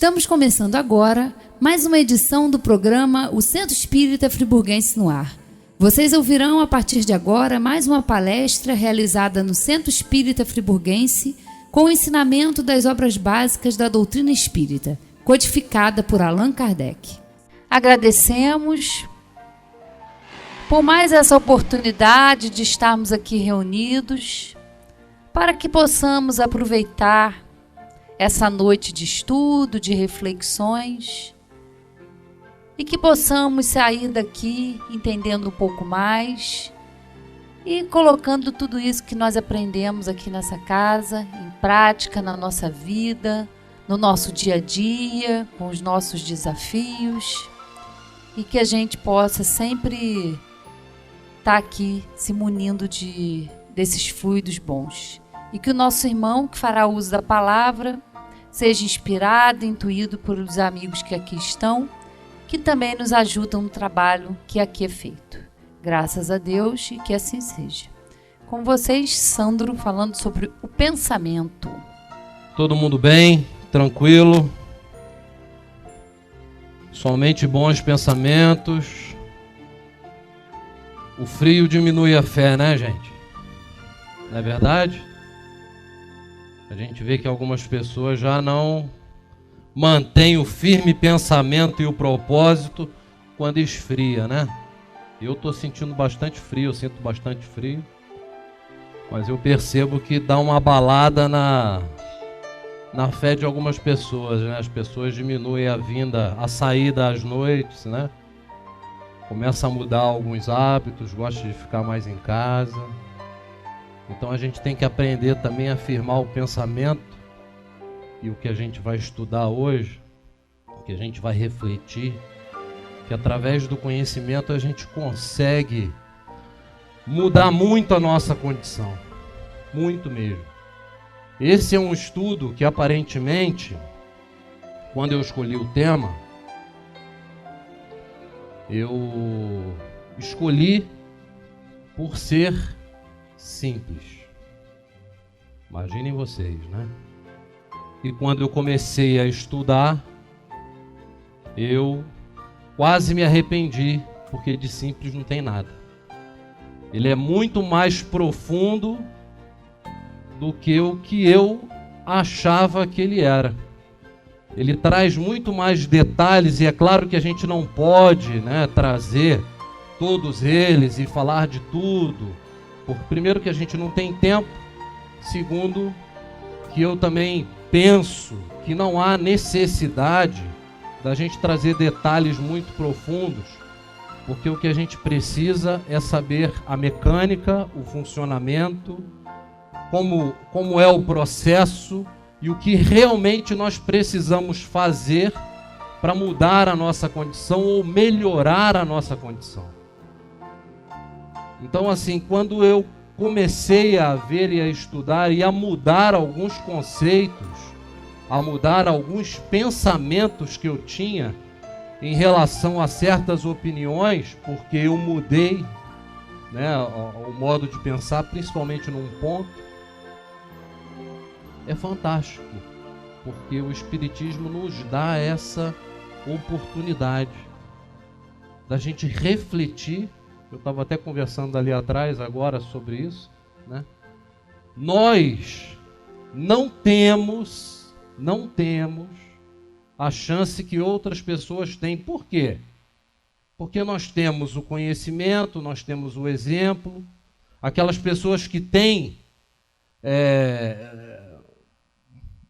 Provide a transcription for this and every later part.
Estamos começando agora mais uma edição do programa O Centro Espírita Friburguense no Ar. Vocês ouvirão a partir de agora mais uma palestra realizada no Centro Espírita Friburguense com o ensinamento das obras básicas da doutrina espírita, codificada por Allan Kardec. Agradecemos por mais essa oportunidade de estarmos aqui reunidos para que possamos aproveitar essa noite de estudo, de reflexões e que possamos sair daqui entendendo um pouco mais e colocando tudo isso que nós aprendemos aqui nessa casa em prática na nossa vida, no nosso dia a dia, com os nossos desafios e que a gente possa sempre estar aqui se munindo desses fluidos bons. E que o nosso irmão que fará uso da palavra seja inspirado, intuído por os amigos que aqui estão, que também nos ajudam no trabalho que aqui é feito. Graças a Deus e que assim seja. Com vocês, Sandro, falando sobre o pensamento. Todo mundo bem? Tranquilo? Somente bons pensamentos. O frio diminui a fé, né, gente? Não é verdade? A gente vê que algumas pessoas já não mantêm o firme pensamento e o propósito quando esfria, né? Eu estou sentindo bastante frio, eu sinto bastante frio, mas eu percebo que dá uma abalada na fé de algumas pessoas, né? As pessoas diminuem a saída às noites, né? Começa a mudar alguns hábitos, gosta de ficar mais em casa. Então a gente tem que aprender também a firmar o pensamento, e o que a gente vai estudar hoje, o que a gente vai refletir, que através do conhecimento a gente consegue mudar muito a nossa condição, muito mesmo. Esse é um estudo que aparentemente, quando eu escolhi o tema, eu escolhi por ser simples. Imaginem vocês, né? E quando eu comecei a estudar, eu quase me arrependi, porque de simples não tem nada. Ele é muito mais profundo do que o que eu achava que ele era. Ele traz muito mais detalhes, e é claro que a gente não pode, né, trazer todos eles e falar de tudo. Primeiro que a gente não tem tempo, segundo que eu também penso que não há necessidade da gente trazer detalhes muito profundos, porque o que a gente precisa é saber a mecânica, o funcionamento, como é o processo e o que realmente nós precisamos fazer para mudar a nossa condição ou melhorar a nossa condição. Então, assim, quando eu comecei a ver e a estudar e a mudar alguns conceitos, a mudar alguns pensamentos que eu tinha em relação a certas opiniões, porque eu mudei, né, o modo de pensar, principalmente num ponto, é fantástico, porque o Espiritismo nos dá essa oportunidade da gente refletir. Eu estava até conversando ali atrás agora sobre isso, né? Nós não temos a chance que outras pessoas têm. Por quê? Porque nós temos o conhecimento, nós temos o exemplo. Aquelas pessoas que têm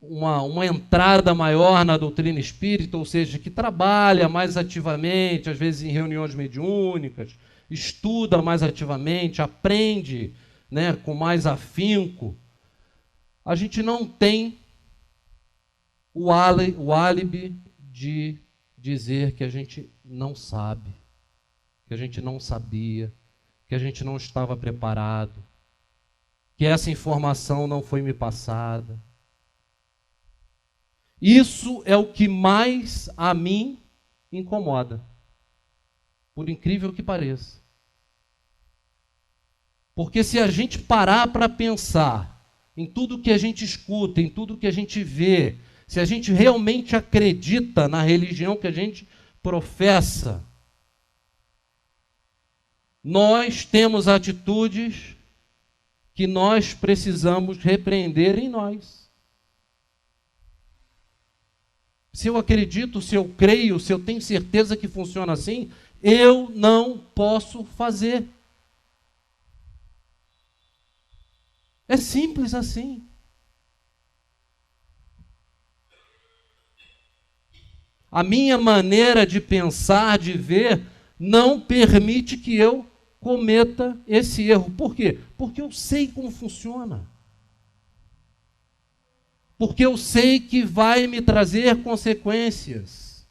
uma entrada maior na doutrina espírita, ou seja, que trabalha mais ativamente, às vezes em reuniões mediúnicas, estuda mais ativamente, aprende, né, com mais afinco. A gente não tem o álibi de dizer que a gente não sabe, que a gente não sabia, que a gente não estava preparado, que essa informação não foi me passada. Isso é o que mais a mim incomoda, por incrível que pareça. Porque se a gente parar para pensar em tudo que a gente escuta, em tudo que a gente vê, se a gente realmente acredita na religião que a gente professa, nós temos atitudes que nós precisamos repreender em nós. Se eu acredito, se eu creio, se eu tenho certeza que funciona assim, eu não posso fazer. É simples assim. A minha maneira de pensar, de ver, não permite que eu cometa esse erro. Por quê? Porque eu sei como funciona. Porque eu sei que vai me trazer consequências.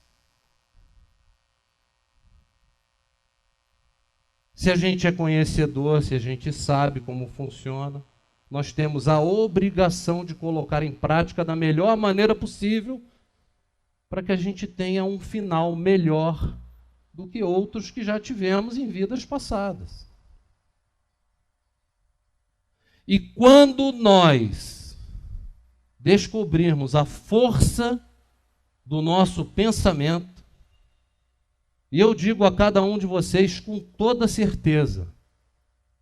Se a gente é conhecedor, se a gente sabe como funciona, nós temos a obrigação de colocar em prática da melhor maneira possível para que a gente tenha um final melhor do que outros que já tivemos em vidas passadas. E quando nós descobrirmos a força do nosso pensamento, e eu digo a cada um de vocês com toda certeza,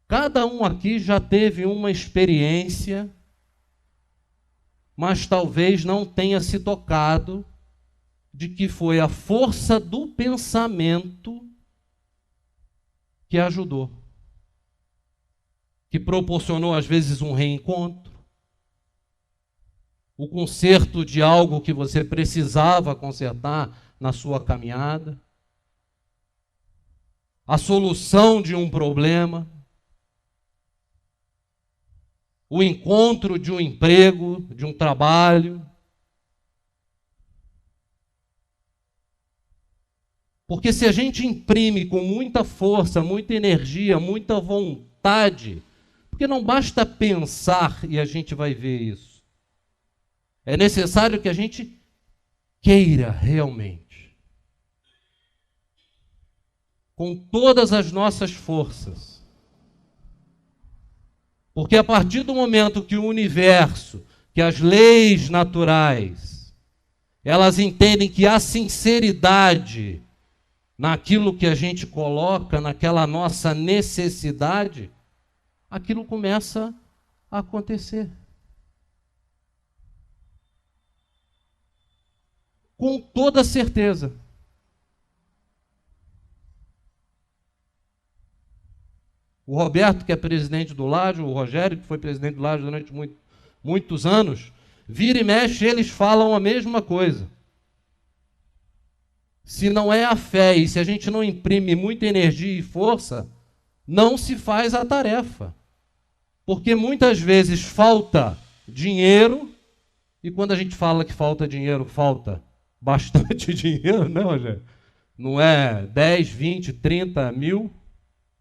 cada um aqui já teve uma experiência, mas talvez não tenha se tocado de que foi a força do pensamento que ajudou, que proporcionou às vezes um reencontro, o conserto de algo que você precisava consertar na sua caminhada, a solução de um problema, o encontro de um emprego, de um trabalho. Porque se a gente imprime com muita força, muita energia, muita vontade, porque não basta pensar e a gente vai ver isso. É necessário que a gente queira realmente, com todas as nossas forças. Porque a partir do momento que o universo, que as leis naturais, elas entendem que há sinceridade naquilo que a gente coloca, naquela nossa necessidade, aquilo começa a acontecer. Com toda certeza. O Roberto, que é presidente do Laje, o Rogério, que foi presidente do Laje durante muitos anos, vira e mexe, eles falam a mesma coisa. Se não é a fé e se a gente não imprime muita energia e força, não se faz a tarefa. Porque muitas vezes falta dinheiro, e quando a gente fala que falta dinheiro, falta bastante dinheiro, né, Rogério? Não é 10, 20, 30 mil,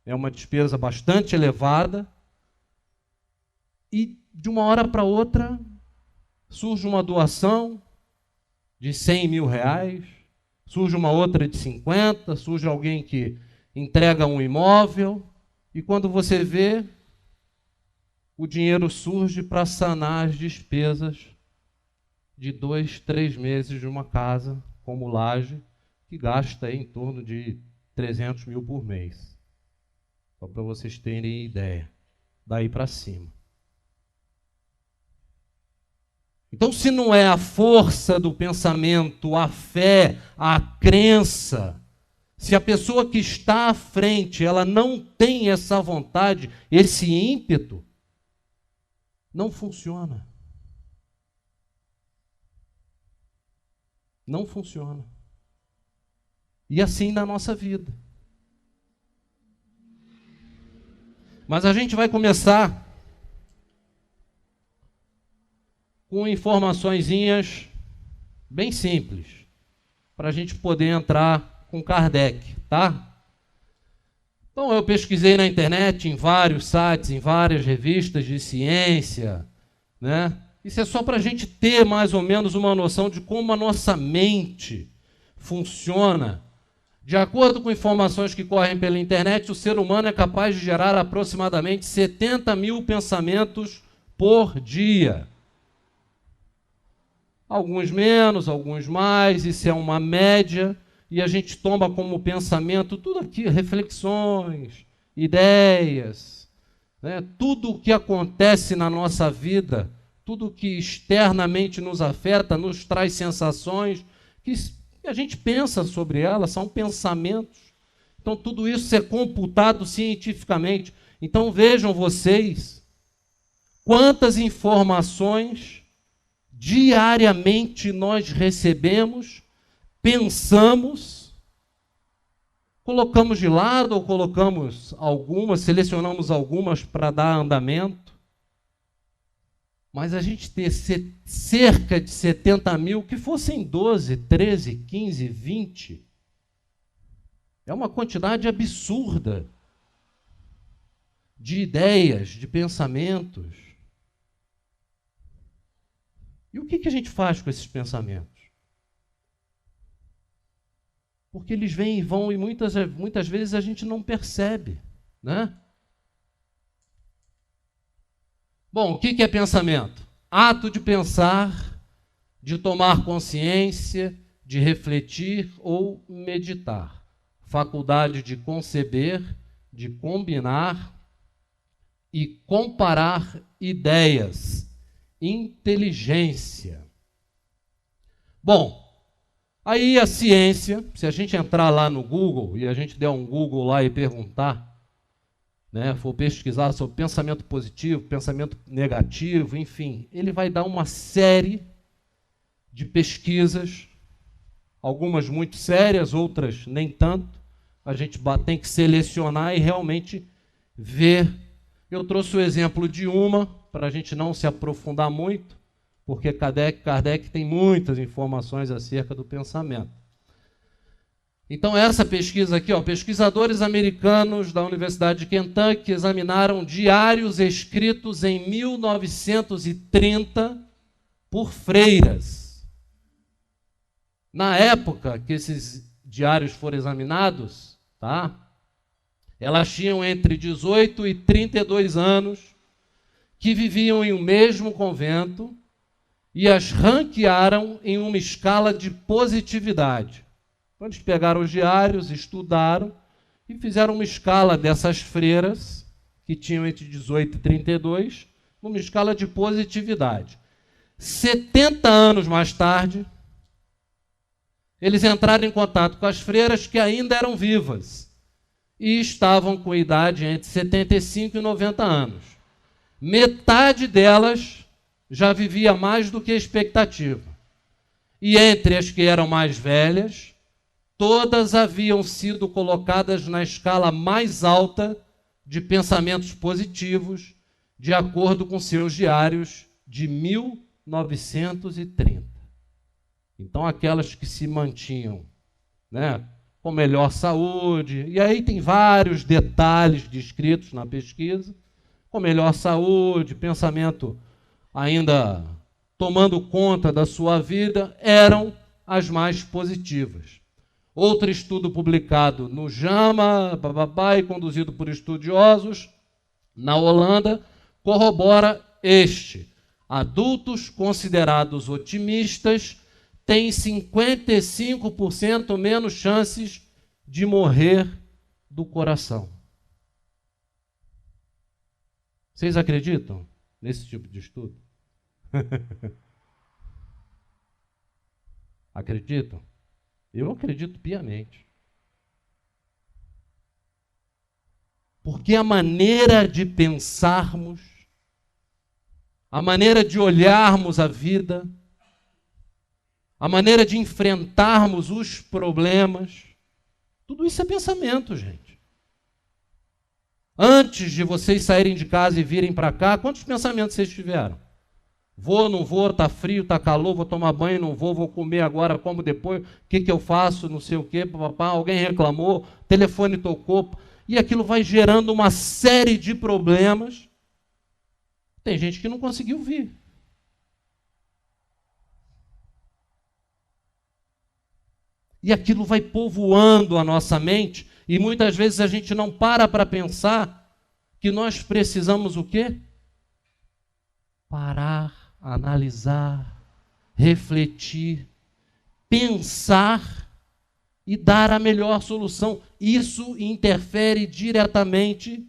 é uma despesa bastante elevada, e de uma hora para outra surge uma doação de 100 mil reais, surge uma outra de 50, surge alguém que entrega um imóvel, e quando você vê, o dinheiro surge para sanar as despesas de 2, 3 meses de uma casa como Laje, que gasta em torno de 300 mil por mês. Só para vocês terem ideia. Daí para cima. Então, se não é a força do pensamento, a fé, a crença, se a pessoa que está à frente, ela não tem essa vontade, esse ímpeto, não funciona. Não funciona. E assim na nossa vida. Mas a gente vai começar com informaçõezinhas bem simples, para a gente poder entrar com Kardec, tá? Então eu pesquisei na internet, em vários sites, em várias revistas de ciência, né? Isso é só para a gente ter mais ou menos uma noção de como a nossa mente funciona. De acordo com informações que correm pela internet, o ser humano é capaz de gerar aproximadamente 70 mil pensamentos por dia. Alguns menos, alguns mais, isso é uma média, e a gente toma como pensamento tudo aqui, reflexões, ideias, né? Tudo o que acontece na nossa vida, tudo que externamente nos afeta, nos traz sensações, que a gente pensa sobre elas, são pensamentos. Então tudo isso é computado cientificamente. Então vejam vocês quantas informações diariamente nós recebemos, pensamos, colocamos de lado ou colocamos algumas, selecionamos algumas para dar andamento. Mas a gente ter cerca de 70 mil, que fossem 12, 13, 15, 20, é uma quantidade absurda de ideias, de pensamentos. E o que a gente faz com esses pensamentos? Porque eles vêm e vão e muitas vezes a gente não percebe, né? Bom, o que é pensamento? Ato de pensar, de tomar consciência, de refletir ou meditar. Faculdade de conceber, de combinar e comparar ideias. Inteligência. Bom, aí a ciência, se a gente entrar lá no Google e a gente der um Google lá e perguntar, né, for pesquisar sobre pensamento positivo, pensamento negativo, enfim, ele vai dar uma série de pesquisas, algumas muito sérias, outras nem tanto. A gente tem que selecionar e realmente ver. Eu trouxe o exemplo de uma, para a gente não se aprofundar muito, porque Kardec tem muitas informações acerca do pensamento. Então, essa pesquisa aqui, pesquisadores americanos da Universidade de Kentucky examinaram diários escritos em 1930 por freiras. Na época que esses diários foram examinados, elas tinham entre 18 e 32 anos, que viviam em um mesmo convento e as ranquearam em uma escala de positividade. Então, eles pegaram os diários, estudaram e fizeram uma escala dessas freiras, que tinham entre 18 e 32, uma escala de positividade. 70 anos mais tarde, eles entraram em contato com as freiras que ainda eram vivas e estavam com idade entre 75 e 90 anos. Metade delas já vivia mais do que a expectativa. E entre as que eram mais velhas, todas haviam sido colocadas na escala mais alta de pensamentos positivos, de acordo com seus diários de 1930. Então, aquelas que se mantinham, com melhor saúde, e aí tem vários detalhes descritos na pesquisa, com melhor saúde, pensamento ainda tomando conta da sua vida, eram as mais positivas. Outro estudo publicado no JAMA, e conduzido por estudiosos na Holanda, corrobora este. Adultos considerados otimistas têm 55% menos chances de morrer do coração. Vocês acreditam nesse tipo de estudo? Acreditam? Eu acredito piamente. Porque a maneira de pensarmos, a maneira de olharmos a vida, a maneira de enfrentarmos os problemas, tudo isso é pensamento, gente. Antes de vocês saírem de casa e virem para cá, quantos pensamentos vocês tiveram? Vou, não vou, está frio, está calor, vou tomar banho, não vou comer agora, como depois, o que eu faço, não sei o quê, papapá, alguém reclamou, telefone tocou, e aquilo vai gerando uma série de problemas. Tem gente que não conseguiu vir. E aquilo vai povoando a nossa mente, e muitas vezes a gente não para pensar que nós precisamos o quê? Parar, analisar, refletir, pensar e dar a melhor solução. Isso interfere diretamente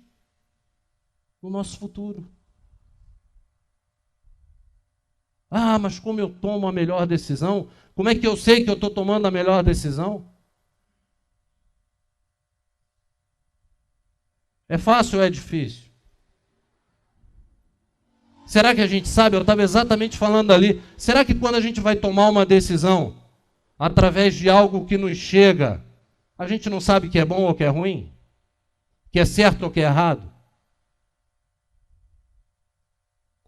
no nosso futuro. Ah, mas como eu tomo a melhor decisão? Como é que eu sei que eu estou tomando a melhor decisão? É fácil ou é difícil? Será que a gente sabe? Eu estava exatamente falando ali. Será que quando a gente vai tomar uma decisão, através de algo que nos chega, a gente não sabe que é bom ou que é ruim? Que é certo ou que é errado?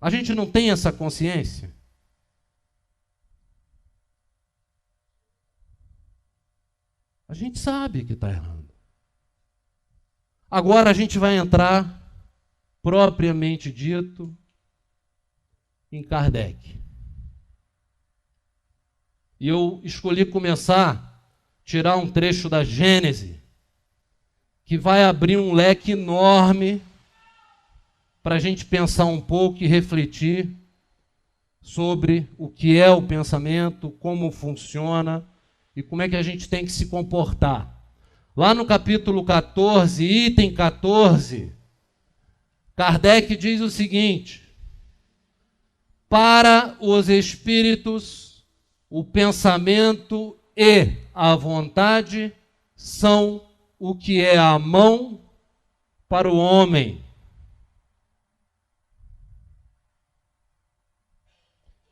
A gente não tem essa consciência? A gente sabe que está errando. Agora a gente vai entrar, propriamente dito, em Kardec. E eu escolhi começar, tirar um trecho da Gênese, que vai abrir um leque enorme para a gente pensar um pouco e refletir sobre o que é o pensamento, como funciona e como é que a gente tem que se comportar. Lá no capítulo 14, item 14, Kardec diz o seguinte: para os espíritos, o pensamento e a vontade são o que é a mão para o homem.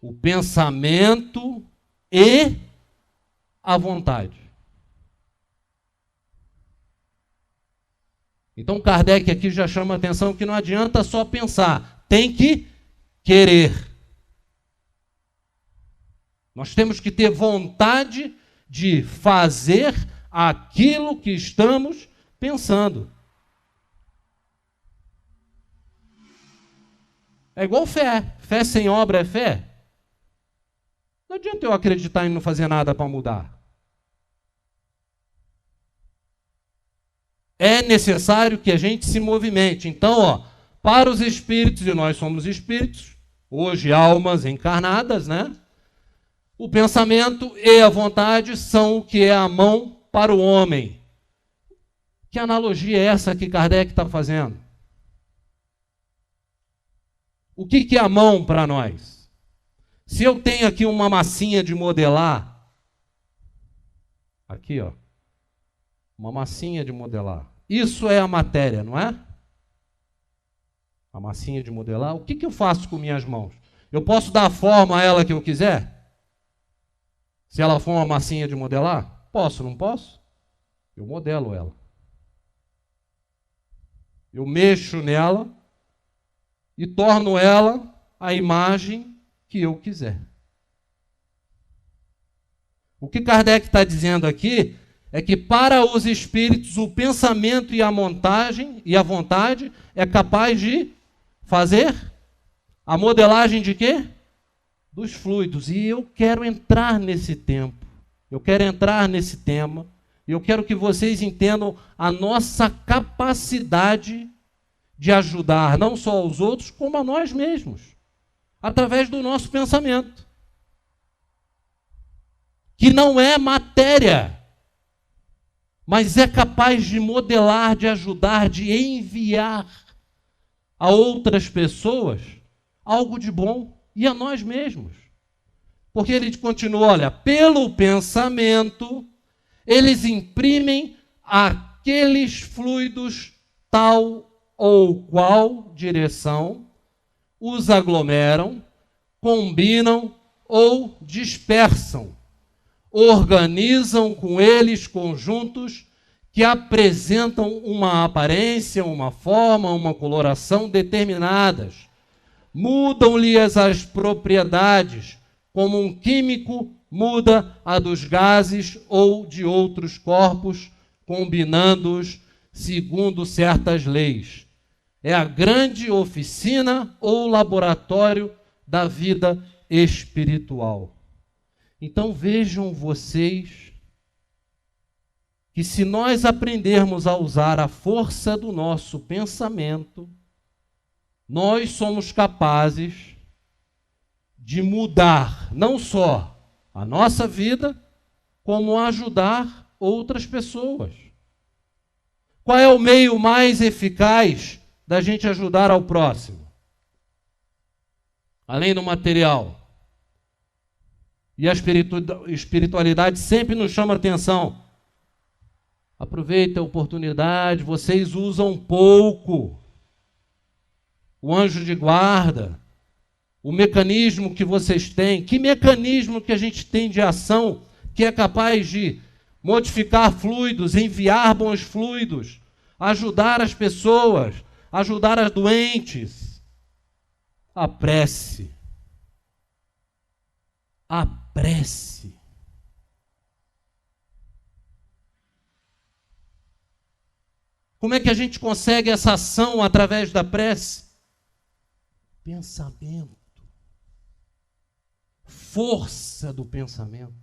O pensamento e a vontade. Então Kardec aqui já chama a atenção que não adianta só pensar, tem que querer. Nós temos que ter vontade de fazer aquilo que estamos pensando. É igual fé. Fé sem obra é fé. Não adianta eu acreditar em não fazer nada para mudar. É necessário que a gente se movimente. Então, para os espíritos, e nós somos espíritos, hoje almas encarnadas, né? O pensamento e a vontade são o que é a mão para o homem. Que analogia é essa que Kardec está fazendo? O que é a mão para nós? Se eu tenho aqui uma massinha de modelar, aqui, uma massinha de modelar. Isso é a matéria, não é? A massinha de modelar. O que eu faço com minhas mãos? Eu posso dar a forma a ela que eu quiser? Se ela for uma massinha de modelar? Posso, não posso? Eu modelo ela. Eu mexo nela e torno ela a imagem que eu quiser. O que Kardec está dizendo aqui é que para os espíritos o pensamento e a montagem e a vontade é capaz de fazer a modelagem de quê? Dos fluidos. E eu quero entrar nesse tempo. Eu quero entrar nesse tema. E eu quero que vocês entendam a nossa capacidade de ajudar não só aos outros, como a nós mesmos, através do nosso pensamento. Que não é matéria, mas é capaz de modelar, de ajudar, de enviar a outras pessoas algo de bom e a nós mesmos. Porque ele continua, olha, pelo pensamento, eles imprimem aqueles fluidos tal ou qual direção, os aglomeram, combinam ou dispersam, organizam com eles conjuntos que apresentam uma aparência, uma forma, uma coloração determinadas. Mudam-lhes as propriedades, como um químico muda a dos gases ou de outros corpos, combinando-os segundo certas leis. É a grande oficina ou laboratório da vida espiritual. Então vejam vocês que se nós aprendermos a usar a força do nosso pensamento, nós somos capazes de mudar não só a nossa vida, como ajudar outras pessoas. Qual é o meio mais eficaz da gente ajudar ao próximo? Além do material. E a espiritualidade sempre nos chama a atenção. Aproveita a oportunidade, vocês usam pouco. O anjo de guarda, o mecanismo que vocês têm, que mecanismo que a gente tem de ação que é capaz de modificar fluidos, enviar bons fluidos, ajudar as pessoas, ajudar as doentes? A prece. A prece. Como é que a gente consegue essa ação através da prece? Pensamento. Força do pensamento.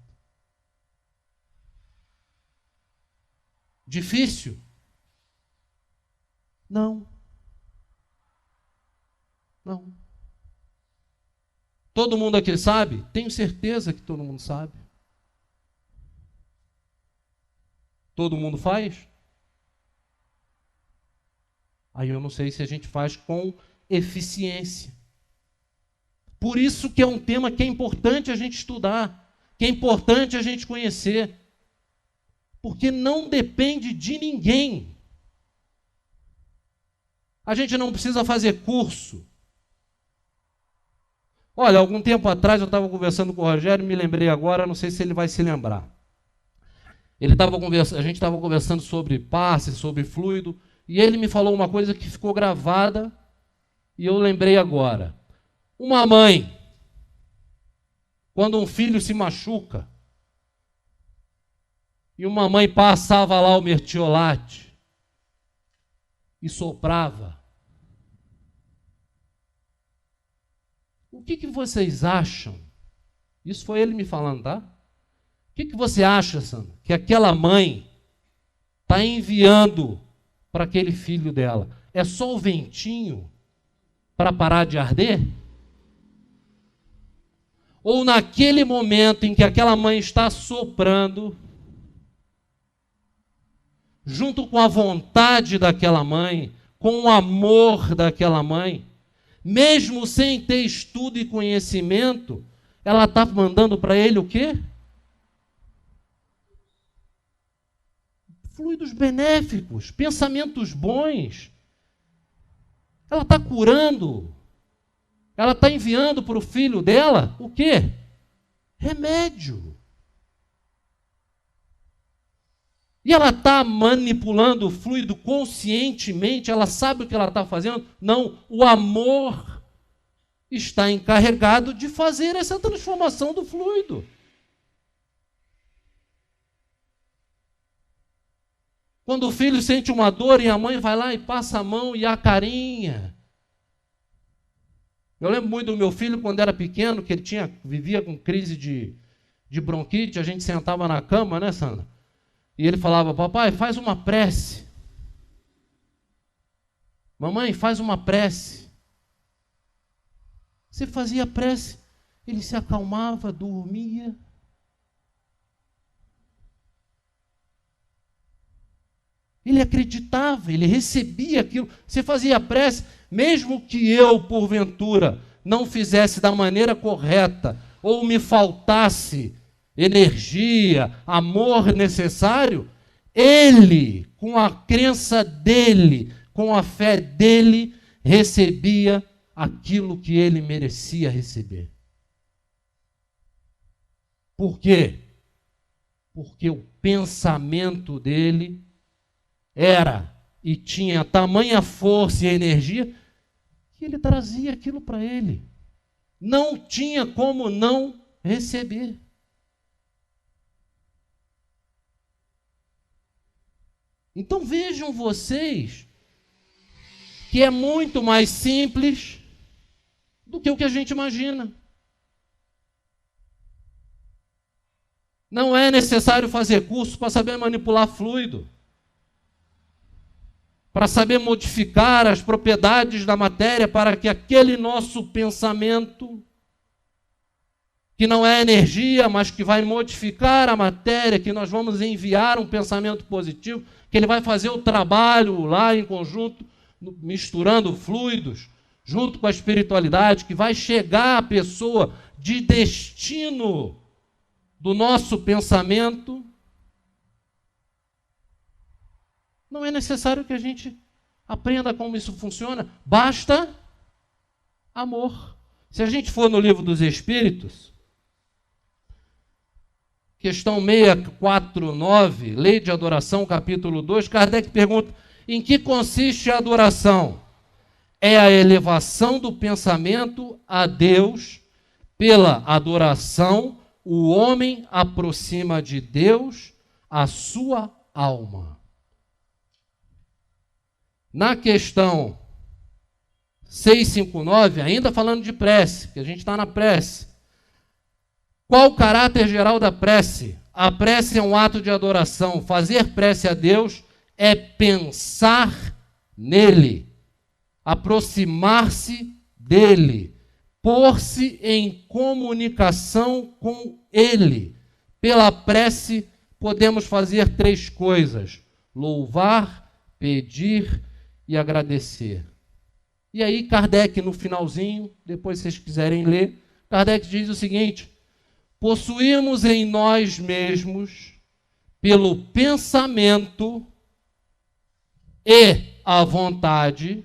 Difícil? Não. Não. Todo mundo aqui sabe? Tenho certeza que todo mundo sabe. Todo mundo faz? Aí eu não sei se a gente faz com eficiência. Por isso que é um tema que é importante a gente estudar, que é importante a gente conhecer. Porque não depende de ninguém. A gente não precisa fazer curso. Olha, algum tempo atrás eu estava conversando com o Rogério, me lembrei agora, não sei se ele vai se lembrar. A gente estava conversando sobre passe, sobre fluido, e ele me falou uma coisa que ficou gravada, e eu lembrei agora. Uma mãe, quando um filho se machuca, e uma mãe passava lá o mertiolate e soprava, o que vocês acham? Isso foi ele me falando, tá? O que você acha, Sandra, que aquela mãe está enviando para aquele filho dela? É só o ventinho para parar de arder? Ou naquele momento em que aquela mãe está soprando, junto com a vontade daquela mãe, com o amor daquela mãe, mesmo sem ter estudo e conhecimento, ela está mandando para ele o quê? Fluidos benéficos, pensamentos bons. Ela está curando. Ela está enviando para o filho dela o quê? Remédio. E ela está manipulando o fluido conscientemente, ela sabe o que ela está fazendo? Não, o amor está encarregado de fazer essa transformação do fluido. Quando o filho sente uma dor e a mãe vai lá e passa a mão e acarinha. Eu lembro muito do meu filho quando era pequeno, que ele vivia com crise de bronquite, a gente sentava na cama, né, Sandra? E ele falava, papai, faz uma prece. Mamãe, faz uma prece. Você fazia prece, ele se acalmava, dormia. Ele acreditava, ele recebia aquilo. Você fazia prece, mesmo que eu, porventura, não fizesse da maneira correta, ou me faltasse energia, amor necessário, ele, com a crença dele, com a fé dele, recebia aquilo que ele merecia receber. Por quê? Porque o pensamento dele era e tinha tamanha força e energia que ele trazia aquilo para ele. Não tinha como não receber. Então vejam vocês que é muito mais simples do que o que a gente imagina. Não é necessário fazer curso para saber manipular fluido, para saber modificar as propriedades da matéria para que aquele nosso pensamento que não é energia, mas que vai modificar a matéria, que nós vamos enviar um pensamento positivo, que ele vai fazer o trabalho lá em conjunto, misturando fluidos, junto com a espiritualidade, que vai chegar à pessoa de destino do nosso pensamento. Não é necessário que a gente aprenda como isso funciona, basta amor. Se a gente for no Livro dos Espíritos, questão 649, Lei de Adoração, capítulo 2, Kardec pergunta: em que consiste a adoração? É a elevação do pensamento a Deus. Pela adoração, o homem aproxima de Deus a sua alma. Na questão 659, ainda falando de prece, que a gente está na prece. Qual o caráter geral da prece? A prece é um ato de adoração. Fazer prece a Deus é pensar nele, aproximar-se dele, pôr-se em comunicação com ele. Pela prece, podemos fazer 3 coisas: louvar, pedir e agradecer. E aí Kardec, no finalzinho, depois se vocês quiserem ler, Kardec diz o seguinte: possuímos em nós mesmos, pelo pensamento e a vontade,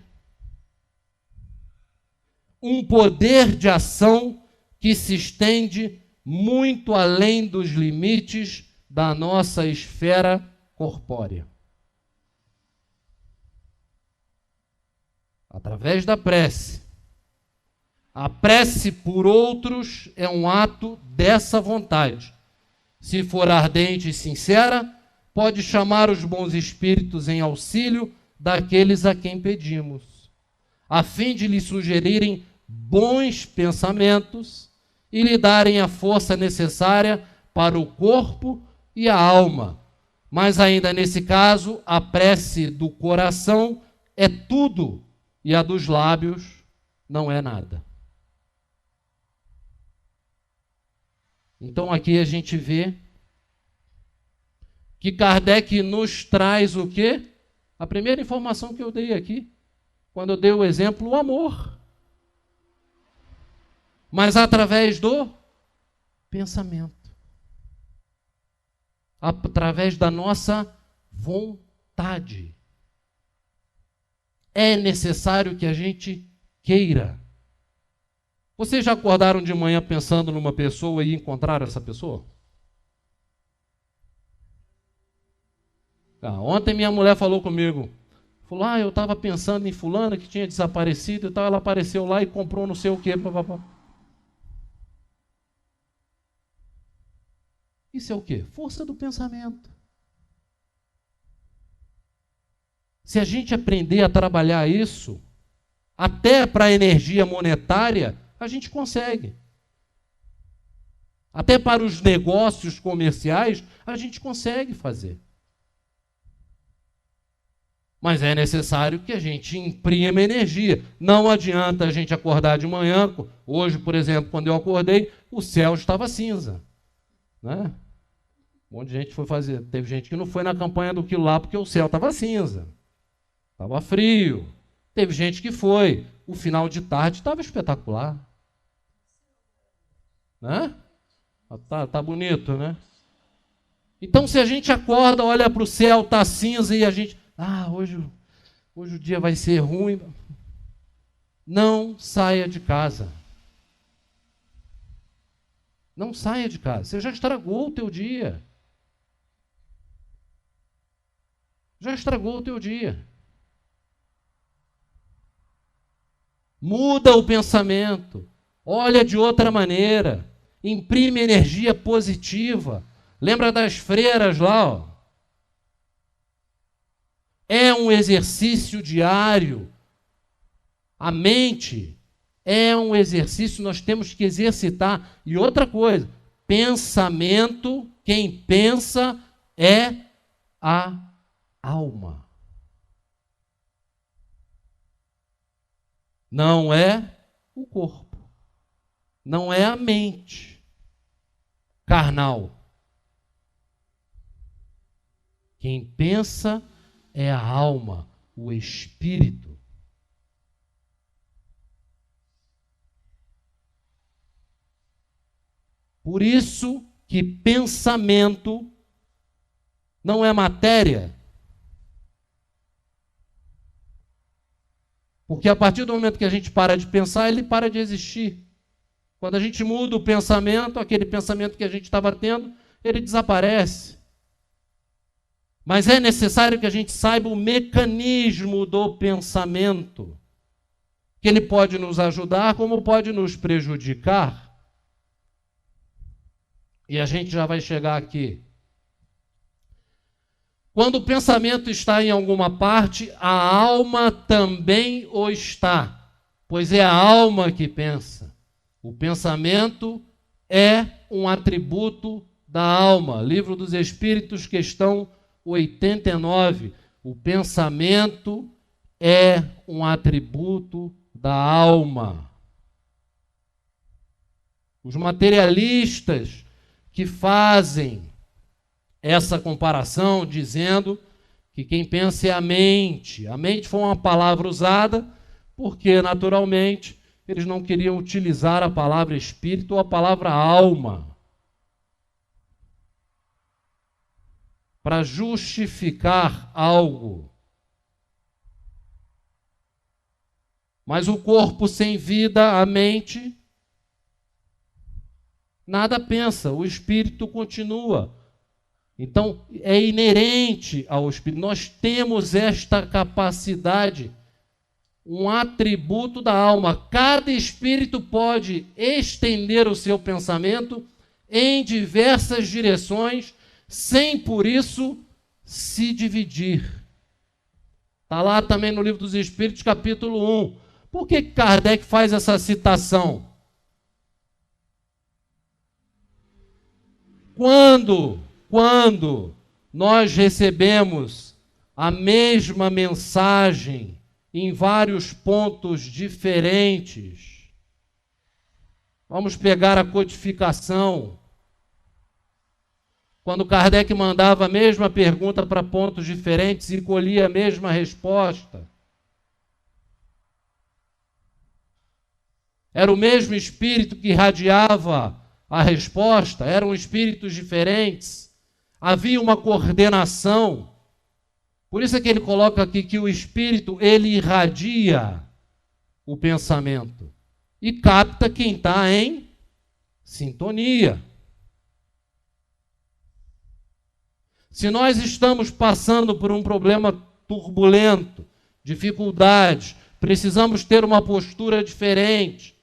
um poder de ação que se estende muito além dos limites da nossa esfera corpórea. Através da prece. A prece por outros é um ato dessa vontade. Se for ardente e sincera, pode chamar os bons espíritos em auxílio daqueles a quem pedimos, a fim de lhe sugerirem bons pensamentos e lhe darem a força necessária para o corpo e a alma. Mas ainda nesse caso, a prece do coração é tudo e a dos lábios não é nada. Então aqui a gente vê que Kardec nos traz o quê? A primeira informação que eu dei aqui, quando eu dei o exemplo, o amor. Mas através do pensamento. Através da nossa vontade. É necessário que a gente queira. Vocês já acordaram de manhã pensando numa pessoa e encontraram essa pessoa? Ontem minha mulher falou comigo. Falou, eu estava pensando em fulana que tinha desaparecido e tal. Ela apareceu lá e comprou não sei o quê. Isso é o quê? Força do pensamento. Se a gente aprender a trabalhar isso, até para a energia monetária, a gente consegue. Até para os negócios comerciais, a gente consegue fazer. Mas é necessário que a gente imprima energia. Não adianta a gente acordar de manhã. Hoje, por exemplo, quando eu acordei, o céu estava cinza. Né? Um monte de gente foi fazer. Teve gente que não foi na campanha do quilo lá porque o céu estava cinza. Estava frio. Teve gente que foi. O final de tarde estava espetacular. Né? Tá bonito, né? Então, se a gente acorda, olha para o céu, está cinza e a gente... hoje o dia vai ser ruim. Não saia de casa. Não saia de casa. Você já estragou o teu dia. Já estragou o teu dia. Muda o pensamento. Olha de outra maneira. Imprime energia positiva. Lembra das freiras lá, ó? É um exercício diário. A mente é um exercício, nós temos que exercitar. E outra coisa, pensamento, quem pensa é a alma. Não é o corpo. Não é a mente. carnal. Quem pensa é a alma, o espírito. Por isso que pensamento não é matéria. Porque a partir do momento que a gente para de pensar, ele para de existir. Quando a gente muda o pensamento, aquele pensamento que a gente estava tendo, ele desaparece. Mas é necessário que a gente saiba o mecanismo do pensamento, que ele pode nos ajudar, como pode nos prejudicar. E a gente já vai chegar aqui. Quando o pensamento está em alguma parte, a alma também o está, pois é a alma que pensa. O pensamento é um atributo da alma. Livro dos Espíritos, questão 89. O pensamento é um atributo da alma. Os materialistas que fazem essa comparação dizendo que quem pensa é a mente. A mente foi uma palavra usada porque, naturalmente, eles não queriam utilizar a palavra espírito ou a palavra alma para justificar algo. Mas o corpo sem vida, a mente, nada pensa, o espírito continua. Então, é inerente ao espírito. Nós temos esta capacidade, um atributo da alma. Cada espírito pode estender o seu pensamento em diversas direções, sem por isso se dividir. Está lá também no Livro dos Espíritos, capítulo 1. Por que Kardec faz essa citação? Quando nós recebemos a mesma mensagem em vários pontos diferentes, vamos pegar a codificação. Quando Kardec mandava a mesma pergunta para pontos diferentes e colhia a mesma resposta, era o mesmo espírito que irradiava a resposta, eram espíritos diferentes, havia uma coordenação. Por isso é que ele coloca aqui que o espírito, ele irradia o pensamento e capta quem está em sintonia. Se nós estamos passando por um problema turbulento, dificuldades, precisamos ter uma postura diferente,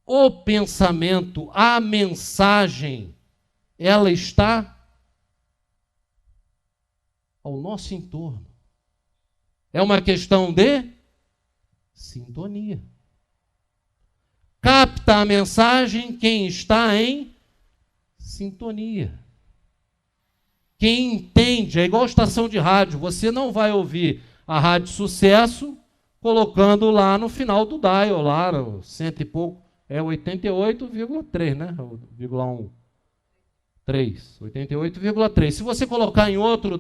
o pensamento, a mensagem, ela está ao nosso entorno. É uma questão de sintonia. Capta a mensagem quem está em sintonia. Quem entende, é igual estação de rádio, você não vai ouvir a Rádio Sucesso colocando lá no final do dial, lá no cento e pouco, é 88,3, né? 3, 88,3. Se você colocar em outro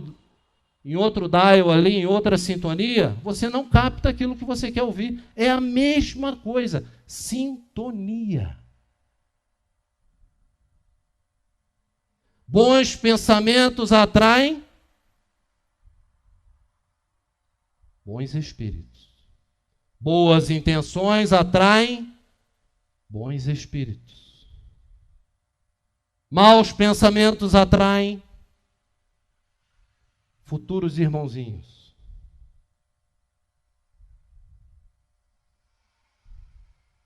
dial ali, em outra sintonia, você não capta aquilo que você quer ouvir. É a mesma coisa, sintonia. Bons pensamentos atraem bons espíritos. Boas intenções atraem bons espíritos. Maus pensamentos atraem futuros irmãozinhos.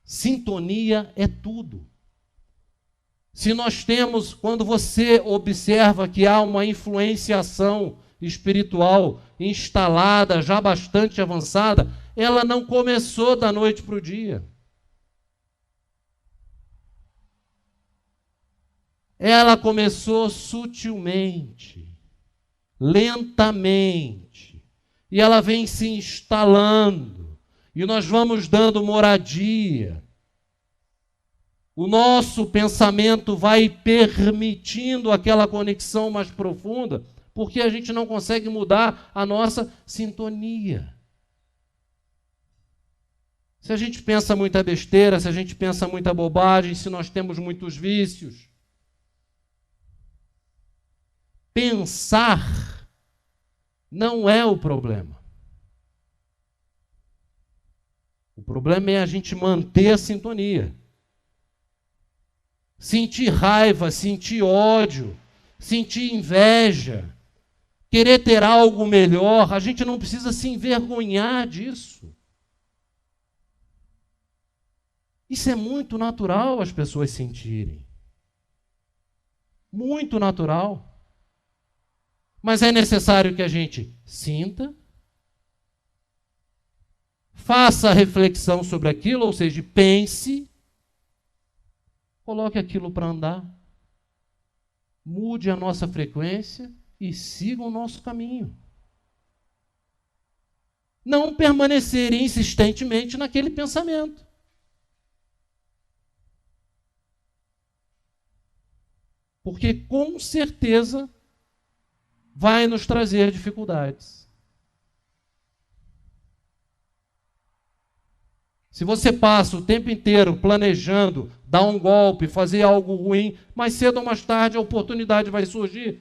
Sintonia é tudo. Se nós temos, quando você observa que há uma influenciação espiritual instalada, já bastante avançada, ela não começou da noite para o dia. Ela começou sutilmente, lentamente, e ela vem se instalando, e nós vamos dando moradia. O nosso pensamento vai permitindo aquela conexão mais profunda, porque a gente não consegue mudar a nossa sintonia. Se a gente pensa muita besteira, se a gente pensa muita bobagem, se nós temos muitos vícios, pensar não é o problema. O problema é a gente manter a sintonia. Sentir raiva, sentir ódio, sentir inveja, querer ter algo melhor, a gente não precisa se envergonhar disso. Isso é muito natural as pessoas sentirem. Muito natural. Mas é necessário que a gente sinta, faça a reflexão sobre aquilo, ou seja, pense, coloque aquilo para andar, mude a nossa frequência e siga o nosso caminho. Não permanecer insistentemente naquele pensamento. Porque com certeza vai nos trazer dificuldades. Se você passa o tempo inteiro planejando dar um golpe, fazer algo ruim, mais cedo ou mais tarde a oportunidade vai surgir.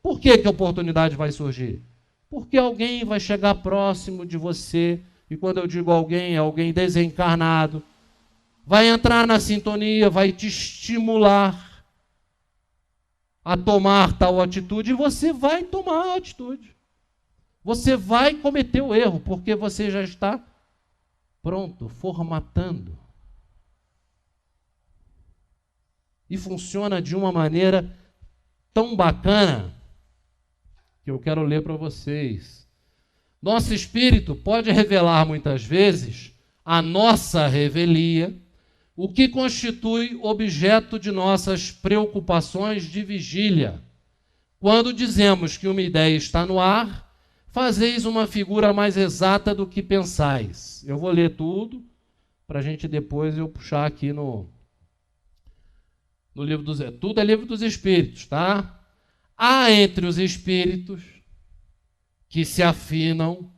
Por que a oportunidade vai surgir? Porque alguém vai chegar próximo de você, e quando eu digo alguém, é alguém desencarnado, vai entrar na sintonia, vai te estimular a tomar tal atitude, e você vai tomar a atitude. Você vai cometer o erro, porque você já está pronto, formatando. E funciona de uma maneira tão bacana que eu quero ler para vocês. Nosso espírito pode revelar muitas vezes a nossa revelia, o que constitui objeto de nossas preocupações de vigília. Quando dizemos que uma ideia está no ar, fazeis uma figura mais exata do que pensais. Eu vou ler tudo, para a gente depois eu puxar aqui no livro dos... Tudo é livro dos Espíritos, tá? Há entre os Espíritos que se afinam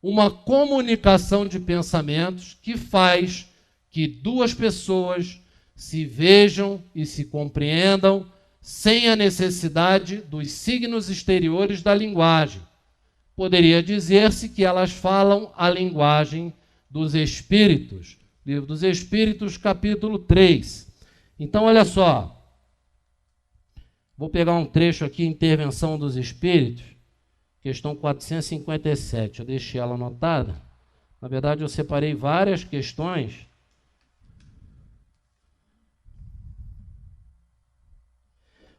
uma comunicação de pensamentos que faz que duas pessoas se vejam e se compreendam sem a necessidade dos signos exteriores da linguagem. Poderia dizer-se que elas falam a linguagem dos Espíritos. Livro dos Espíritos, capítulo 3. Então, olha só. Vou pegar um trecho aqui, Intervenção dos Espíritos, questão 457. Eu deixei ela anotada. Na verdade, eu separei várias questões.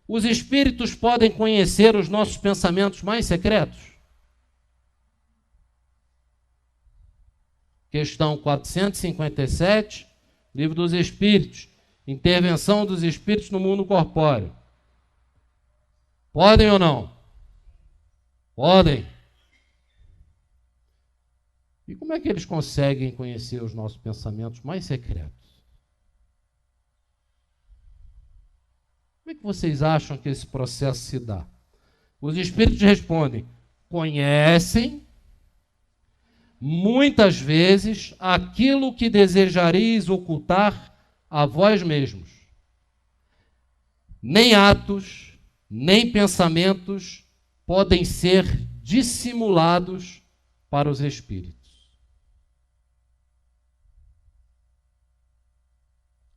Os espíritos podem conhecer os nossos pensamentos mais secretos? Questão 457, Livro dos Espíritos, Intervenção dos Espíritos no mundo corpóreo. Podem ou não? Podem. E como é que eles conseguem conhecer os nossos pensamentos mais secretos? Como é que vocês acham que esse processo se dá? Os espíritos respondem: conhecem muitas vezes aquilo que desejareis ocultar a vós mesmos. Nem atos, nem pensamentos podem ser dissimulados para os espíritos.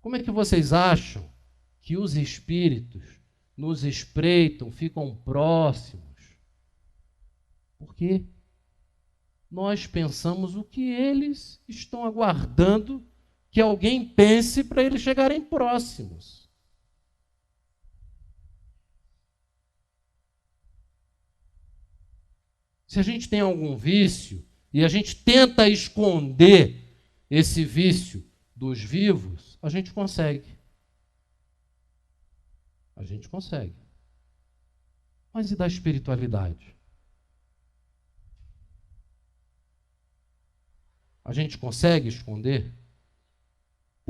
Como é que vocês acham que os espíritos nos espreitam, ficam próximos? Porque nós pensamos o que eles estão aguardando que alguém pense para eles chegarem próximos. Se a gente tem algum vício e a gente tenta esconder esse vício dos vivos, a gente consegue. A gente consegue. Mas e da espiritualidade? A gente consegue esconder?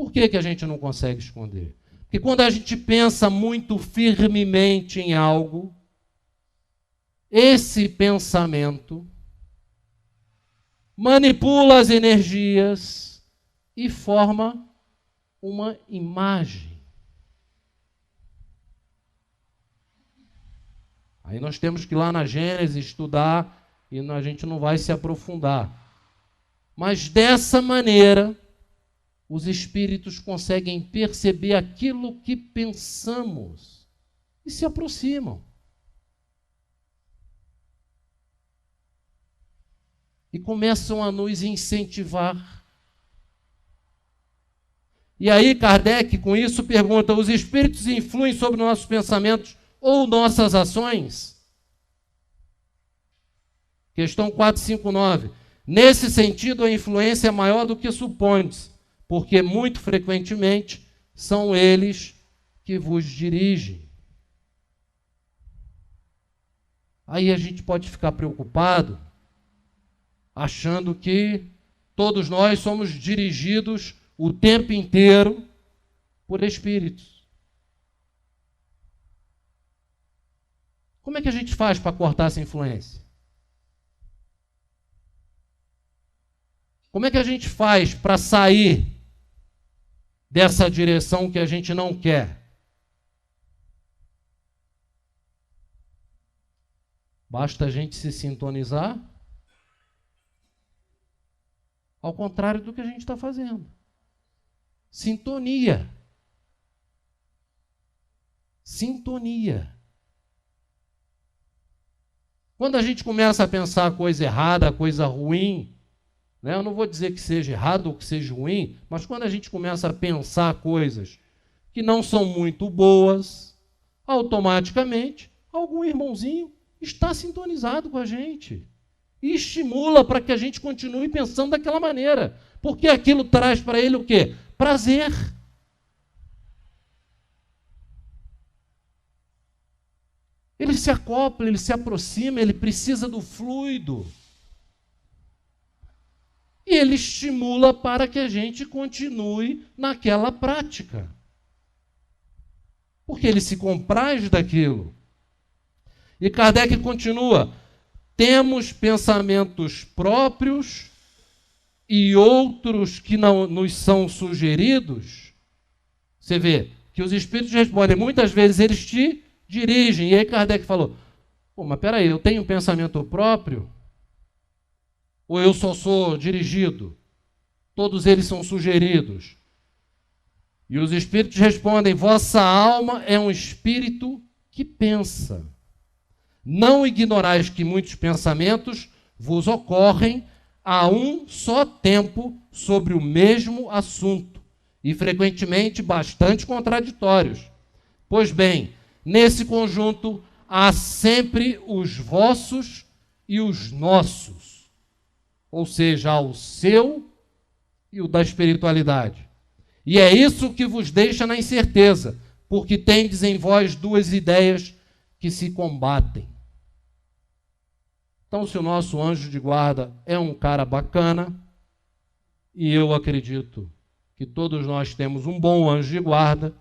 Por que a gente não consegue esconder? Porque quando a gente pensa muito firmemente em algo, esse pensamento manipula as energias e forma uma imagem. Aí nós temos que ir lá na Gênesis estudar e a gente não vai se aprofundar. Mas dessa maneira, os espíritos conseguem perceber aquilo que pensamos e se aproximam. E começam a nos incentivar. E aí Kardec, com isso, pergunta: os espíritos influem sobre nossos pensamentos ou nossas ações? Questão 459. Nesse sentido, a influência é maior do que supõe-se, porque muito frequentemente são eles que vos dirigem. Aí a gente pode ficar preocupado, achando que todos nós somos dirigidos o tempo inteiro por espíritos. Como é que a gente faz para cortar essa influência? Como é que a gente faz para sair dessa direção que a gente não quer? Basta a gente se sintonizar ao contrário do que a gente está fazendo. Sintonia. Sintonia. Quando a gente começa a pensar coisa errada, coisa ruim, né? Eu não vou dizer que seja errado ou que seja ruim, mas quando a gente começa a pensar coisas que não são muito boas, automaticamente algum irmãozinho está sintonizado com a gente e estimula para que a gente continue pensando daquela maneira, porque aquilo traz para ele o quê? Prazer. Ele se acopla, ele se aproxima, ele precisa do fluido. E ele estimula para que a gente continue naquela prática. Porque ele se compraz daquilo. E Kardec continua: temos pensamentos próprios e outros que não nos são sugeridos. Você vê que os espíritos respondem, muitas vezes eles te dirigem. E aí Kardec falou: pô, mas peraí, eu tenho um pensamento próprio? Ou eu só sou dirigido? Todos eles são sugeridos. E os espíritos respondem: vossa alma é um espírito que pensa. Não ignorais que muitos pensamentos vos ocorrem a um só tempo sobre o mesmo assunto, e frequentemente bastante contraditórios. Pois bem, nesse conjunto há sempre os vossos e os nossos, ou seja, há o seu e o da espiritualidade. E é isso que vos deixa na incerteza, porque tendes em vós duas ideias que se combatem. Então, se o nosso anjo de guarda é um cara bacana, e eu acredito que todos nós temos um bom anjo de guarda,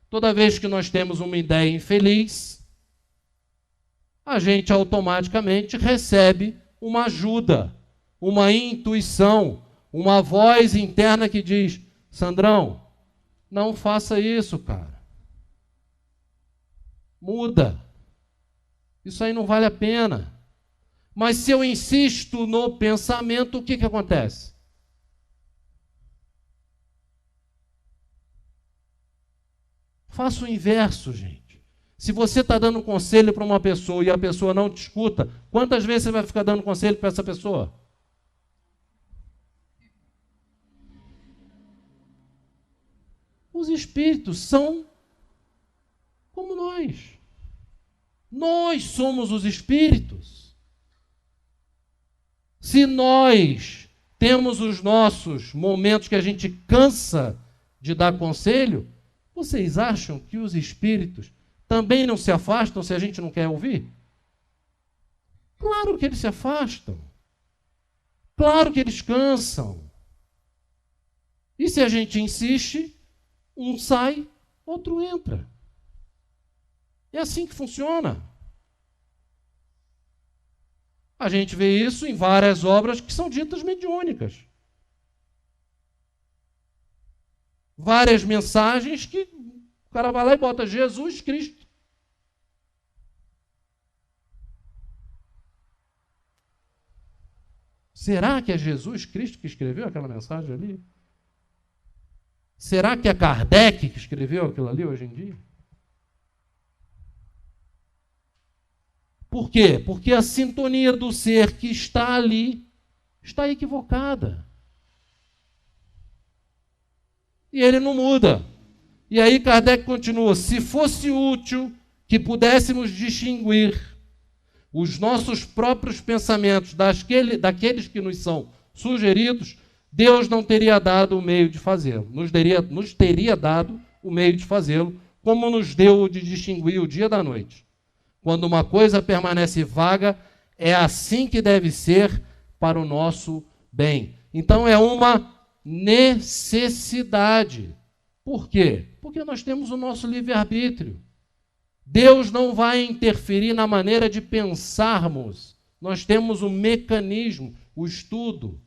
toda vez que nós temos uma ideia infeliz, a gente automaticamente recebe uma ajuda, uma intuição, uma voz interna que diz: Sandrão, não faça isso, cara. Muda. Isso aí não vale a pena. Mas se eu insisto no pensamento, o que acontece? Faça o inverso, gente. Se você está dando um conselho para uma pessoa e a pessoa não te escuta, quantas vezes você vai ficar dando conselho para essa pessoa? Os espíritos são como nós. Nós somos os espíritos. Se nós temos os nossos momentos que a gente cansa de dar conselho, vocês acham que os espíritos também não se afastam se a gente não quer ouvir? Claro que eles se afastam. Claro que eles cansam. E se a gente insiste, um sai, outro entra. É assim que funciona. A gente vê isso em várias obras que são ditas mediúnicas. Várias mensagens que o cara vai lá e bota Jesus Cristo. Será que é Jesus Cristo que escreveu aquela mensagem ali? Será que é Kardec que escreveu aquilo ali hoje em dia? Por quê? Porque a sintonia do ser que está ali está equivocada. E ele não muda. E aí Kardec continua: se fosse útil que pudéssemos distinguir os nossos próprios pensamentos daqueles que nos são sugeridos, Deus não teria dado o meio de fazê-lo. Nos teria dado o meio de fazê-lo, como nos deu o de distinguir o dia da noite. Quando uma coisa permanece vaga, é assim que deve ser para o nosso bem. Então é uma necessidade. Por quê? Porque nós temos o nosso livre-arbítrio. Deus não vai interferir na maneira de pensarmos. Nós temos o mecanismo, o estudo.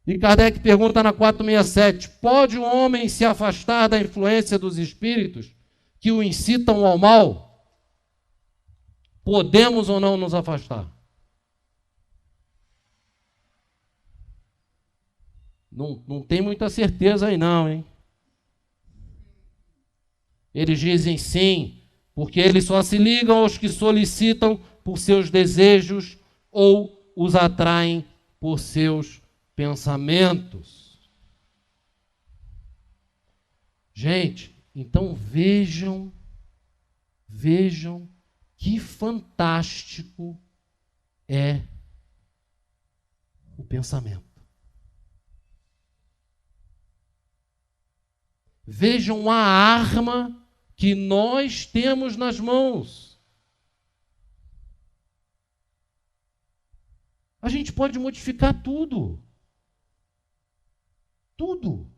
E Kardec pergunta na 467, pode o homem se afastar da influência dos espíritos que o incitam ao mal? Podemos ou não nos afastar? Não tem muita certeza aí não, hein? Eles dizem sim, porque eles só se ligam aos que solicitam por seus desejos ou os atraem por seus pensamentos. Gente, então vejam que fantástico é o pensamento. Vejam a arma que nós temos nas mãos. A gente pode modificar tudo. Tudo.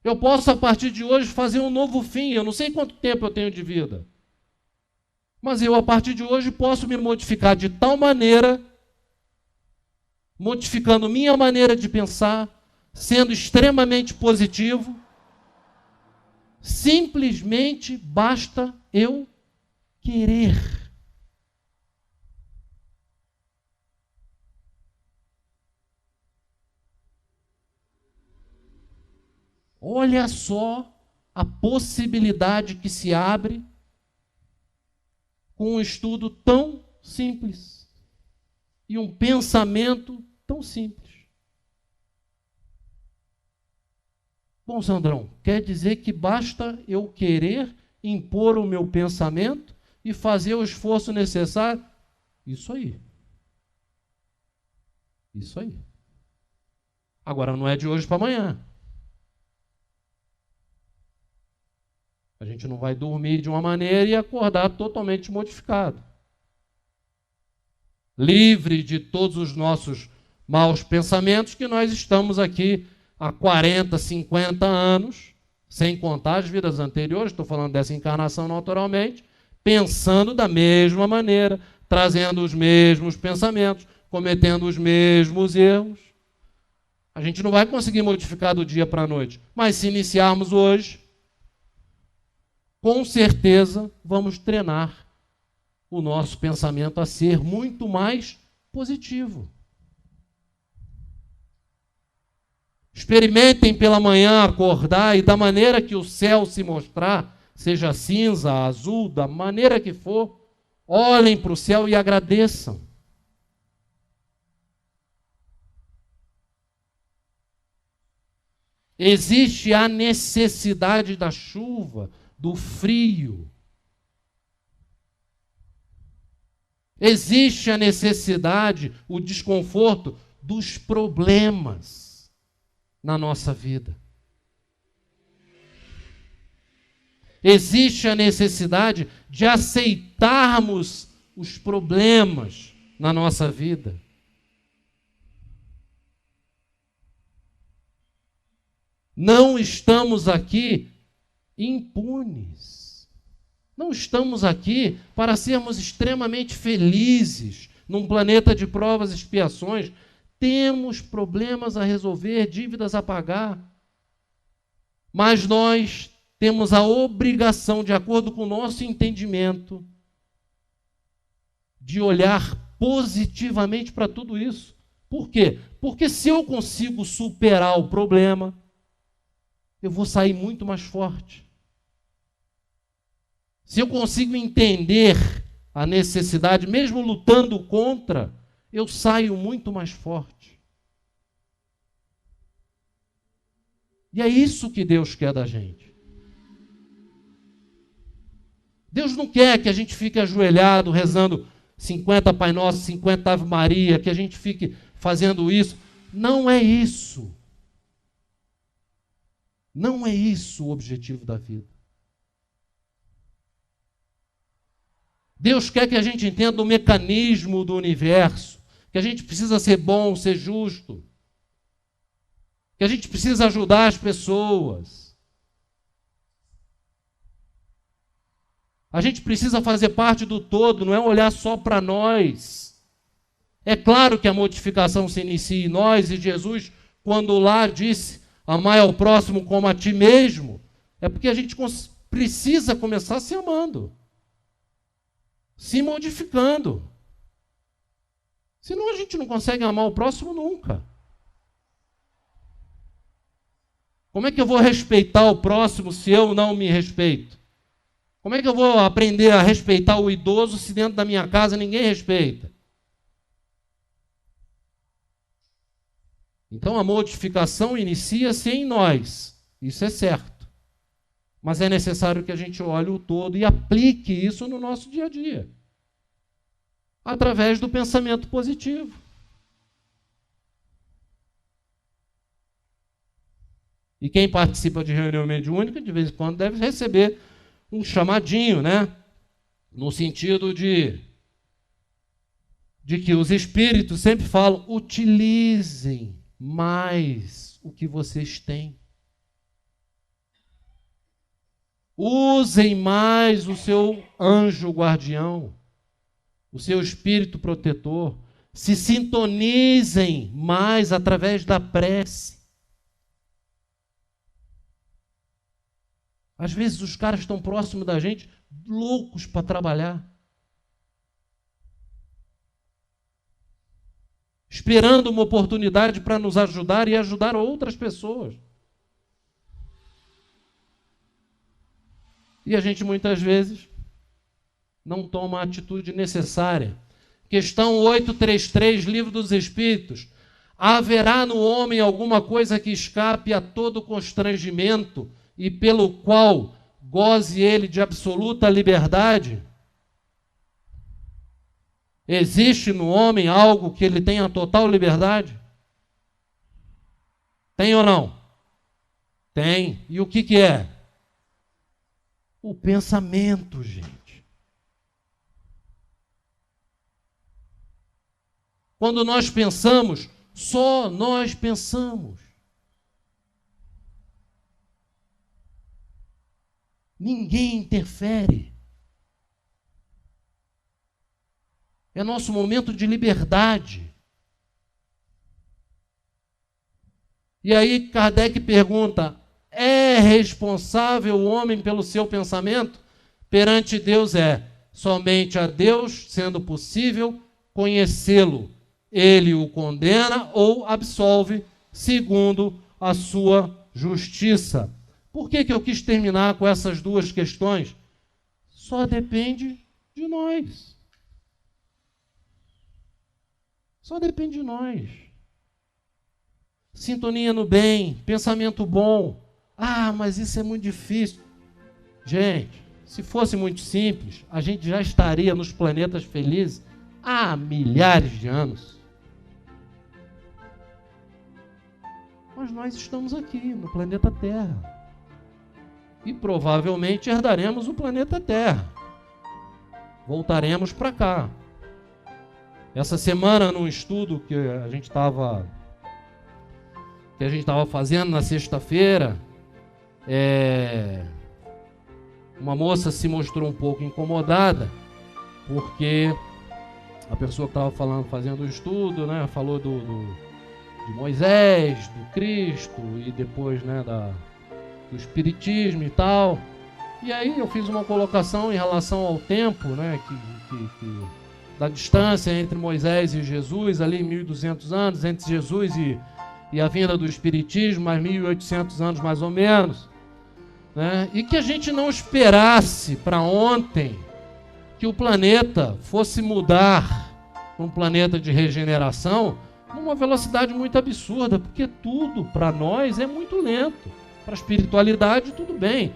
Eu posso, a partir de hoje, fazer um novo fim. Eu não sei quanto tempo eu tenho de vida. Mas eu, a partir de hoje, posso me modificar de tal maneira, modificando minha maneira de pensar, sendo extremamente positivo. Simplesmente basta eu querer. Olha só a possibilidade que se abre com um estudo tão simples e um pensamento tão simples. Bom, Sandrão, quer dizer que basta eu querer impor o meu pensamento e fazer o esforço necessário? Isso aí. Isso aí. Agora, não é de hoje para amanhã. A gente não vai dormir de uma maneira e acordar totalmente modificado. Livre de todos os nossos maus pensamentos, que nós estamos aqui há 40, 50 anos, sem contar as vidas anteriores, estou falando dessa encarnação naturalmente, pensando da mesma maneira, trazendo os mesmos pensamentos, cometendo os mesmos erros. A gente não vai conseguir modificar do dia para a noite, mas se iniciarmos hoje, com certeza vamos treinar o nosso pensamento a ser muito mais positivo. Experimentem pela manhã acordar e da maneira que o céu se mostrar, seja cinza, azul, da maneira que for, olhem para o céu e agradeçam. Existe a necessidade da chuva, do frio. Existe a necessidade, o desconforto dos problemas na nossa vida. Existe a necessidade de aceitarmos os problemas na nossa vida. Não estamos aqui impunes. Não estamos aqui para sermos extremamente felizes num planeta de provas e expiações. Temos problemas a resolver, dívidas a pagar. Mas nós temos a obrigação, de acordo com o nosso entendimento, de olhar positivamente para tudo isso. Por quê? Porque se eu consigo superar o problema, eu vou sair muito mais forte. Se eu consigo entender a necessidade, mesmo lutando contra, eu saio muito mais forte. E é isso que Deus quer da gente. Deus não quer que a gente fique ajoelhado, rezando 50 Pai Nosso, 50 Ave Maria, que a gente fique fazendo isso. Não é isso. Não é isso o objetivo da vida. Deus quer que a gente entenda o mecanismo do universo, que a gente precisa ser bom, ser justo, que a gente precisa ajudar as pessoas. A gente precisa fazer parte do todo, não é olhar só para nós. É claro que a modificação se inicia em nós, e Jesus, quando lá disse, amai ao próximo como a ti mesmo, é porque a gente precisa começar se amando, se modificando. Senão a gente não consegue amar o próximo nunca. Como é que eu vou respeitar o próximo se eu não me respeito? Como é que eu vou aprender a respeitar o idoso se dentro da minha casa ninguém respeita? Então a modificação inicia-se em nós, isso é certo. Mas é necessário que a gente olhe o todo e aplique isso no nosso dia a dia, através do pensamento positivo. E quem participa de reunião mediúnica, de vez em quando, deve receber um chamadinho, né? No sentido de que os espíritos sempre falam, utilizem mais o que vocês têm. Usem mais o seu anjo guardião, o seu espírito protetor. Se sintonizem mais através da prece. Às vezes os caras estão próximos da gente, loucos para trabalhar, esperando uma oportunidade para nos ajudar e ajudar outras pessoas. E a gente muitas vezes não toma a atitude necessária. Questão 833, Livro dos Espíritos. Haverá no homem alguma coisa que escape a todo constrangimento e pelo qual goze ele de absoluta liberdade? Existe no homem algo que ele tenha total liberdade? Tem ou não? Tem. E o que é? O pensamento, gente. Quando nós pensamos, só nós pensamos. Ninguém interfere. É nosso momento de liberdade. E aí Kardec pergunta, é responsável o homem pelo seu pensamento? Perante Deus é. Somente a Deus, sendo possível, conhecê-lo. Ele o condena ou absolve segundo a sua justiça. Por que eu quis terminar com essas duas questões? Só depende de nós. Só depende de nós. Sintonia no bem, pensamento bom. Ah, mas isso é muito difícil. Gente, se fosse muito simples, a gente já estaria nos planetas felizes há milhares de anos. Mas nós estamos aqui, no planeta Terra. E provavelmente herdaremos o planeta Terra. Voltaremos para cá. Essa semana, num estudo que a gente estava que a gente estava fazendo na sexta-feira, uma moça se mostrou um pouco incomodada, porque a pessoa que estava fazendo o estudo, né, falou de Moisés, do Cristo e depois, né, do Espiritismo e tal. E aí eu fiz uma colocação em relação ao tempo, né, da distância entre Moisés e Jesus, ali 1.200 anos, entre Jesus e a vinda do Espiritismo, mais 1.800 anos mais ou menos, né? E que a gente não esperasse para ontem que o planeta fosse mudar para um planeta de regeneração numa velocidade muito absurda, porque tudo para nós é muito lento. Para a espiritualidade tudo bem,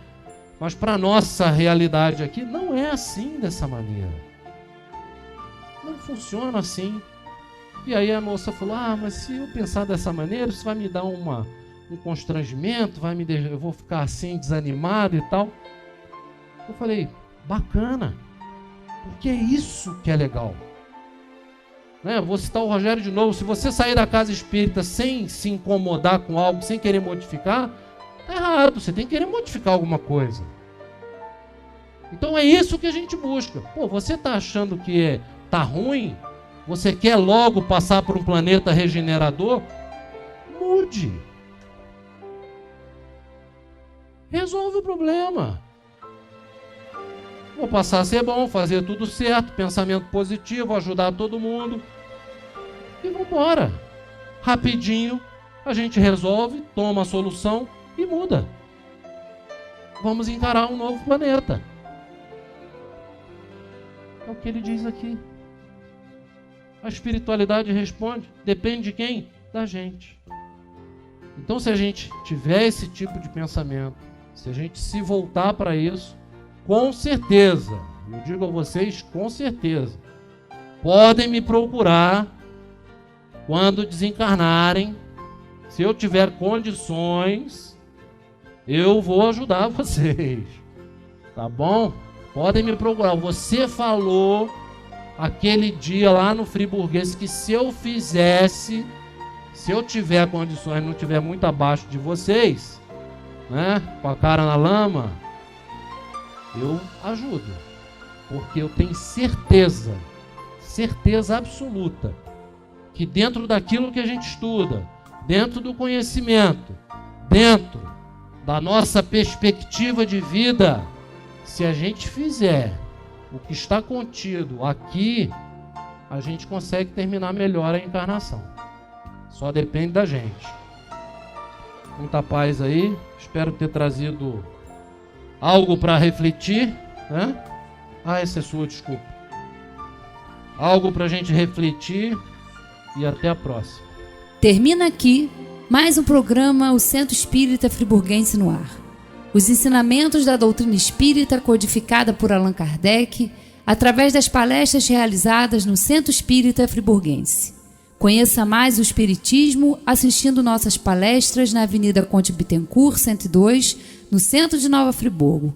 mas para a nossa realidade aqui não é assim, dessa maneira. Não funciona assim. E aí a moça falou, mas se eu pensar dessa maneira, isso vai me dar um constrangimento, eu vou ficar assim desanimado e tal. Eu falei, bacana, porque é isso que é legal. Né? Vou citar o Rogério de novo, se você sair da casa espírita sem se incomodar com algo, sem querer modificar, tá errado, você tem que querer modificar alguma coisa. Então é isso que a gente busca. Você tá achando que tá ruim? Você quer logo passar por um planeta regenerador? Mude. Resolve o problema. Vou passar a ser bom, fazer tudo certo, pensamento positivo, ajudar todo mundo. E vamos embora. Rapidinho a gente resolve, toma a solução e muda. Vamos encarar um novo planeta. É o que ele diz aqui. A espiritualidade responde, depende de quem? Da gente. Então, se a gente tiver esse tipo de pensamento, se a gente se voltar para isso, com certeza, eu digo a vocês, com certeza, podem me procurar quando desencarnarem. Se eu tiver condições, eu vou ajudar vocês. Tá bom? Podem me procurar. Você falou aquele dia lá no Friburguês que se eu fizesse, se eu tiver condições, não tiver muito abaixo de vocês, né, com a cara na lama, eu ajudo. Porque eu tenho certeza absoluta, que dentro daquilo que a gente estuda, dentro do conhecimento, dentro da nossa perspectiva de vida, se a gente fizer o que está contido aqui, a gente consegue terminar melhor a encarnação. Só depende da gente. Muita paz aí. Espero ter trazido algo para refletir, né? Essa é sua, desculpa. Algo para a gente refletir e até a próxima. Termina aqui mais um programa O Centro Espírita Friburguense no ar. Os ensinamentos da doutrina espírita codificada por Allan Kardec através das palestras realizadas no Centro Espírita Friburguense. Conheça mais o Espiritismo assistindo nossas palestras na Avenida Conde Bittencourt, 102, no centro de Nova Friburgo.